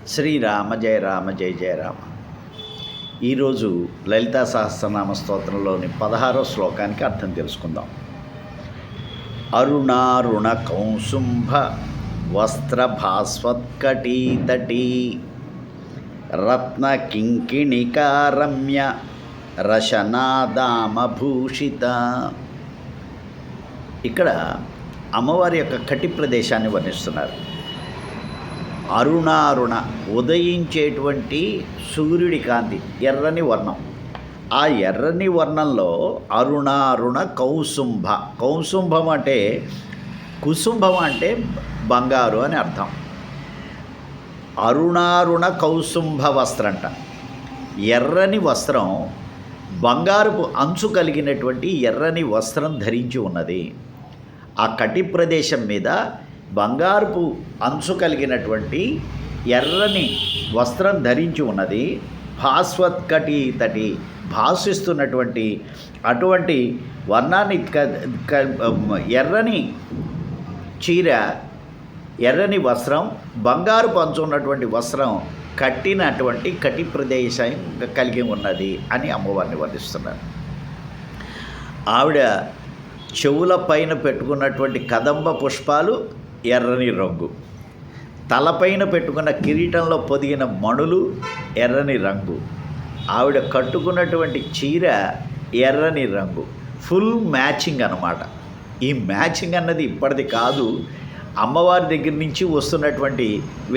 శ్రీరామ జయ రామ జయ జయ రామ. ఈరోజు లలితా సహస్రనామ స్తోత్రంలోని 16వ శ్లోకానికి అర్థం తెలుసుకుందాం. అరుణారుణ కౌసుంభ వస్త్రభాస్వత్కటీతటీ రత్న కింకిణికారమ్య రశనాదామభూషిత. ఇక్కడ అమ్మవారి యొక్క కటి ప్రదేశాన్ని వర్ణిస్తున్నారు. అరుణారుణ ఉదయించేటువంటి సూర్యుడి కాంతి, ఎర్రని వర్ణం. ఆ ఎర్రని వర్ణంలో అరుణారుణ కౌసుంభ. కౌసుంభం అంటే కుసుంభం అంటే బంగారు అని అర్థం. అరుణారుణ కౌసుంభ వస్త్రంట. ఎర్రని వస్త్రం, బంగారుపు అంచు కలిగినటువంటి ఎర్రని వస్త్రం ధరించి ఉన్నది. ఆ కటి ప్రదేశం మీద బంగారుపు అంచు కలిగినటువంటి ఎర్రని వస్త్రం ధరించి ఉన్నది. భాస్వత్కటీతటి, భాసిస్తున్నటువంటి అటువంటి వర్ణాన్ని ఎర్రని చీర, ఎర్రని వస్త్రం, బంగారుపు అంచు ఉన్నటువంటి వస్త్రం కట్టినటువంటి కటి ప్రదేశం కలిగి ఉన్నది అని అమ్మవారిని వర్ణిస్తున్నారు. ఆవిడ చెవుల పైన పెట్టుకున్నటువంటి కదంబ పుష్పాలు ఎర్రని రంగు, తలపైన పెట్టుకున్న కిరీటంలో పొదిగిన మణులు ఎర్రని రంగు, ఆవిడ కట్టుకున్నటువంటి చీర ఎర్రని రంగు. ఫుల్ మ్యాచింగ్ అన్నమాట. ఈ మ్యాచింగ్ అన్నది ఇప్పటిది కాదు, అమ్మవారి దగ్గర నుంచి వస్తున్నటువంటి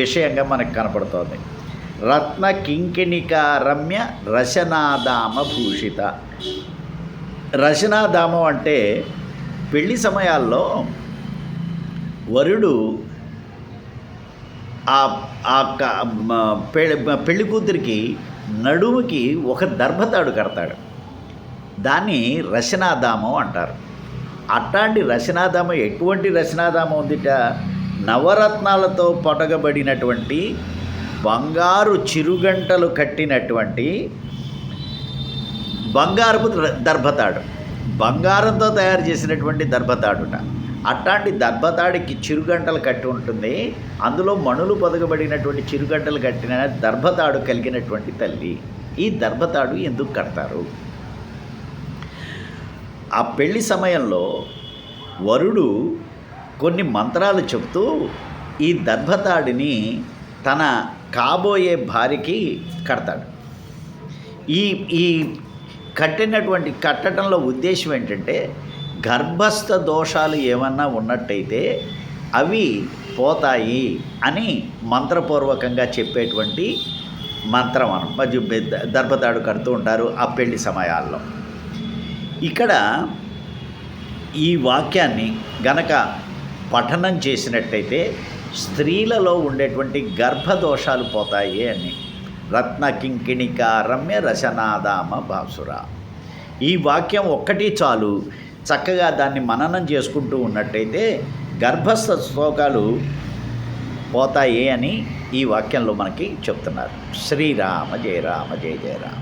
విషయంగా మనకు కనపడుతోంది. రత్న కింకిణిక రమ్య రశనాదామ భూషిత. రశనాదామం అంటే పెళ్లి సమయాల్లో వరుడు పెళ్లి కూతురికి నడుముకి ఒక దర్భతాడు కడతాడు. దాన్ని రశనాదామం అంటారు. అట్లాంటి రశనాదామం, ఎటువంటి రశనాదామం ఉందిట? నవరత్నాలతో పొటగబడినటువంటి బంగారు చిరుగంటలు కట్టినటువంటి బంగారపు దర్భతాడు, బంగారంతో తయారు చేసినటువంటి దర్భతాడుట. అట్లాంటి దర్భతాడికి చిరుగంటలు కట్టి ఉంటుంది. అందులో మణులు పొదగబడినటువంటి చిరుగంటలు కట్టిన దర్భతాడు కలిగినటువంటి తల్లి. ఈ దర్భతాడు ఎందుకు కడతారు? ఆ పెళ్లి సమయంలో వరుడు కొన్ని మంత్రాలు చెప్తూ ఈ దర్భతాడిని తన కాబోయే భార్యకి కడతాడు. ఈ కట్టడంలో ఉద్దేశం ఏంటంటే, గర్భస్థ దోషాలు ఏమన్నా ఉన్నట్టయితే అవి పోతాయి అని మంత్రపూర్వకంగా చెప్పేటువంటి మంత్రం దర్భతాడు కడుతూ ఉంటారు ఆ పెళ్లి సమయాల్లో. ఇక్కడ ఈ వాక్యాన్ని గనక పఠనం చేసినట్టయితే స్త్రీలలో ఉండేటువంటి గర్భదోషాలు పోతాయి అని. రత్న కింకిణిక రమ్య రశనాదామ భాసుర. ఈ వాక్యం ఒక్కటి చాలు. చక్కగా దాన్ని మననం చేసుకుంటూ ఉన్నట్టయితే గర్భస్థ శ్లోకాలు పోతాయి అని ఈ వాక్యంలో మనకి చెప్తున్నారు. శ్రీరామ జయ రామ జయ జయ రామ.